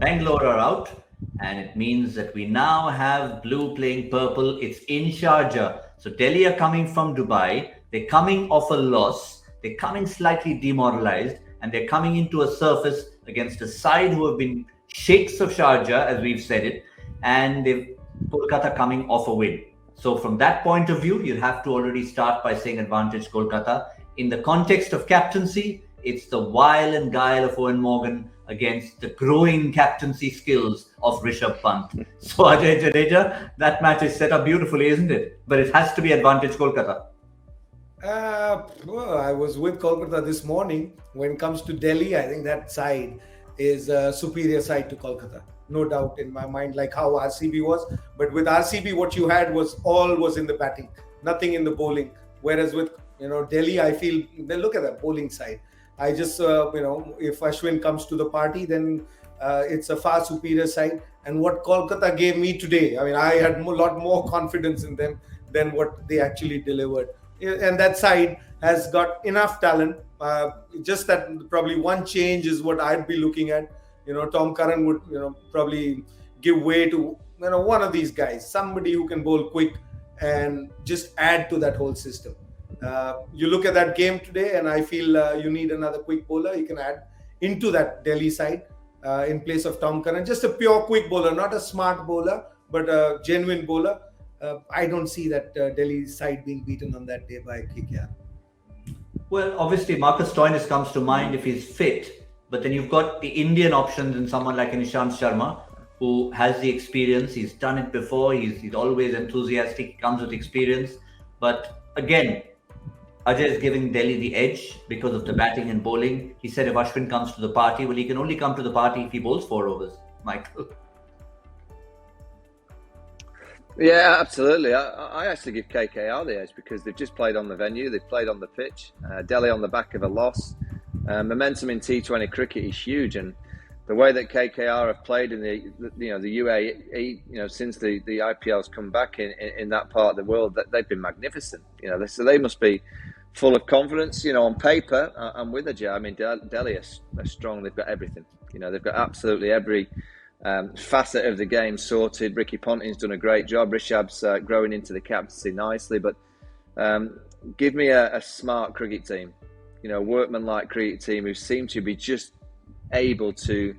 Bangalore are out, and it means that we now have blue playing purple. It's in Sharjah. So Delhi are coming from Dubai. They're coming off a loss. They're coming slightly demoralized, and they're coming into a surface against a side who have been sheikhs of Sharjah, as we've said it, and they've Kolkata coming off a win. So from that point of view, you'll have to already start by saying advantage Kolkata. In the context of captaincy, it's the wile and guile of Owen Morgan against the growing captaincy skills of Rishabh Pant. So Ajay Jadeja, that match is set up beautifully, isn't it? But it has to be advantage Kolkata. Well, I was with Kolkata this morning. When it comes to Delhi, I think that side is a superior side to Kolkata. No doubt in my mind, like how RCB was. But with RCB, what you had was in the batting, nothing in the bowling. Whereas with Delhi, I feel then look at that bowling side. I just if Ashwin comes to the party, then it's a far superior side. And what Kolkata gave me today, I mean, I had a lot more confidence in them than what they actually delivered. And that side has got enough talent. Just that probably one change is what I'd be looking at. Tom Curran would probably give way to one of these guys, somebody who can bowl quick and just add to that whole system. You look at that game today, and I feel you need another quick bowler. You can add into that Delhi side in place of Tom Curran. Just a pure quick bowler, not a smart bowler, but a genuine bowler. I don't see that Delhi side being beaten on that day by KKR. Well, obviously, Marcus Stoinis comes to mind if he's fit. But then you've got the Indian options in someone like Nishant Sharma, who has the experience. He's done it before. He's always enthusiastic. He comes with experience. But again, Ajay is giving Delhi the edge because of the batting and bowling. He said if Ashwin comes to the party, well, he can only come to the party if he bowls 4 overs. Michael. Yeah, absolutely. I actually give KKR the edge because they've just played on the venue. They've played on the pitch. Delhi on the back of a loss. Momentum in T20 cricket is huge, and the way that KKR have played in the UAE, since the IPL's come back in that part of the world, that they've been magnificent. So they must be full of confidence. On paper, I'm with Ajay. I mean, Delhi are strong. They've got everything. They've got absolutely every facet of the game sorted. Ricky Ponting's done a great job. Rishabh's growing into the captaincy nicely, but give me a smart cricket team. Workman-like cricket team who seem to be just able to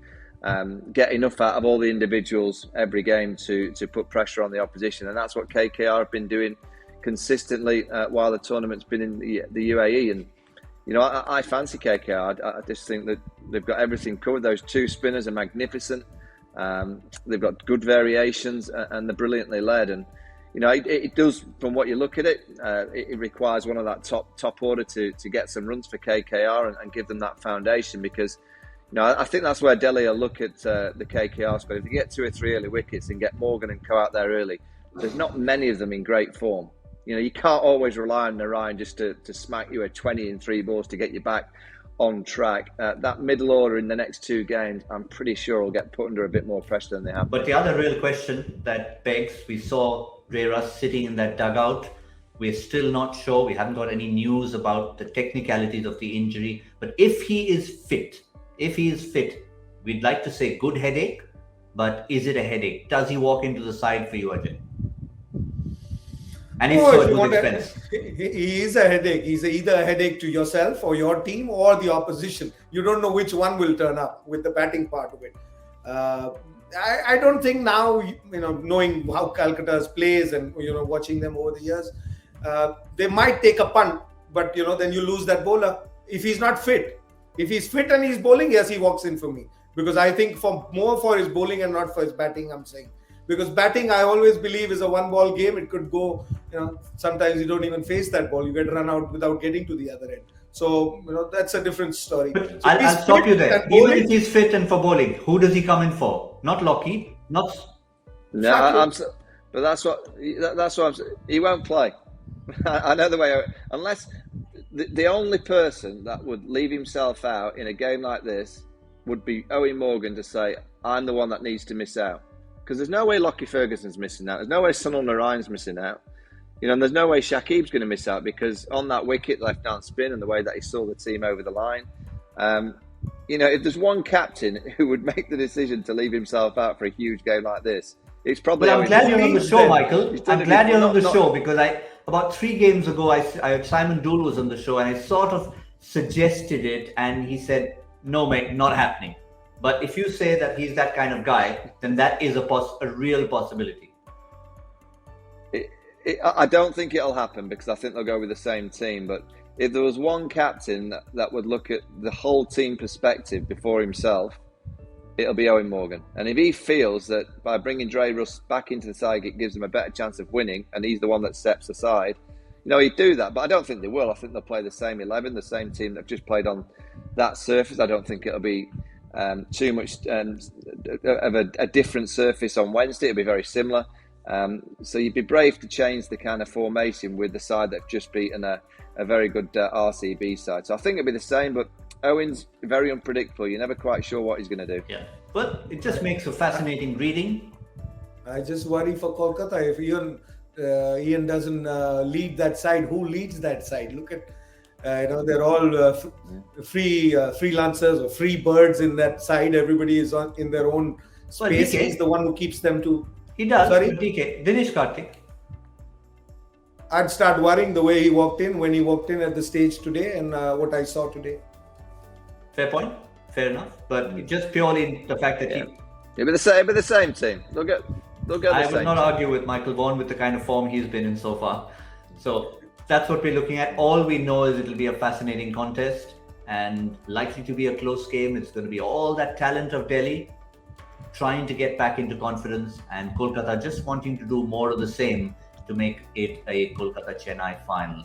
get enough out of all the individuals every game to put pressure on the opposition. And that's what KKR have been doing consistently while the tournament's been in the UAE. And, I fancy KKR. I just think that they've got everything covered. Those 2 spinners are magnificent. They've got good variations and they're brilliantly led. And, it does, from what you look at it, it requires one of that top order to get some runs for KKR and give them that foundation because, I think that's where Delhi will look at the KKR squad. If you get 2 or 3 early wickets and get Morgan and Co out there early, there's not many of them in great form. You can't always rely on Narayan just to smack you a 20 in 3 balls to get you back on track. That middle order in the next 2 games, I'm pretty sure will get put under a bit more pressure than they have. But the other real question that begs, we saw Ray Russ sitting in that dugout. We're still not sure. We haven't got any news about the technicalities of the injury. But if he is fit, we'd like to say good headache. But is it a headache? Does he walk into the side for you, Ajay? And if so, at good expense. He is a headache. He's either a headache to yourself or your team or the opposition. You don't know which one will turn up with the batting part of it. I don't think now, knowing how Calcutta's plays and, watching them over the years, they might take a punt, but, then you lose that bowler. If he's not fit, if he's fit and he's bowling, yes, he walks in for me. Because I think more for his bowling and not for his batting, I'm saying. Because batting, I always believe, is a 1-ball game. It could go, sometimes you don't even face that ball. You get run out without getting to the other end. So, that's a different story. But so I'll stop you there. Even if he's fit and for bowling, who does he come in for? Not Lockie, not... No, but that's what I'm saying. He won't play. I know the way, unless the only person that would leave himself out in a game like this would be Owen Morgan to say, I'm the one that needs to miss out. Because there's no way Lockie Ferguson's missing out. There's no way Sunil Narayan's missing out. And there's no way Shakib's going to miss out because on that wicket, left-hand spin and the way that he saw the team over the line, if there's one captain who would make the decision to leave himself out for a huge game like this, it's probably. Well, I'm glad you're on the show, Michael. I'm glad you're on the show because about 3 games ago, Simon Dool was on the show and I sort of suggested it, and he said, "No, mate, not happening." But if you say that he's that kind of guy, then that is a real possibility. I don't think it'll happen because I think they'll go with the same team. But if there was one captain that would look at the whole team perspective before himself, it'll be Owen Morgan. And if he feels that by bringing Dre Russ back into the side, it gives him a better chance of winning, and he's the one that steps aside, he'd do that. But I don't think they will. I think they'll play the same 11, the same team that just played on that surface. I don't think it'll be too much of a different surface on Wednesday. It'll be very similar. So you'd be brave to change the kind of formation with the side that have just beaten a very good RCB side. So I think it'll be the same, but Owen's very unpredictable. You're never quite sure what he's going to do. Yeah, but it just makes for fascinating reading. I just worry for Kolkata. If Ian doesn't lead that side, who leads that side? Look at, they're all freelancers or free birds in that side. Everybody is in their own space. Well, DK, he's the one who keeps them to. He does. Sorry? DK, Dinesh Karthik. I'd start worrying the way he walked in when he walked in at the stage today and what I saw today. Fair point. Fair enough. But just purely the fact that It'll be the same team. They'll get the same. I would not argue with Michael Vaughan with the kind of form he's been in so far. So that's what we're looking at. All we know is it'll be a fascinating contest and likely to be a close game. It's going to be all that talent of Delhi trying to get back into confidence, and Kolkata just wanting to do more of the same to make it a Kolkata-Chennai final.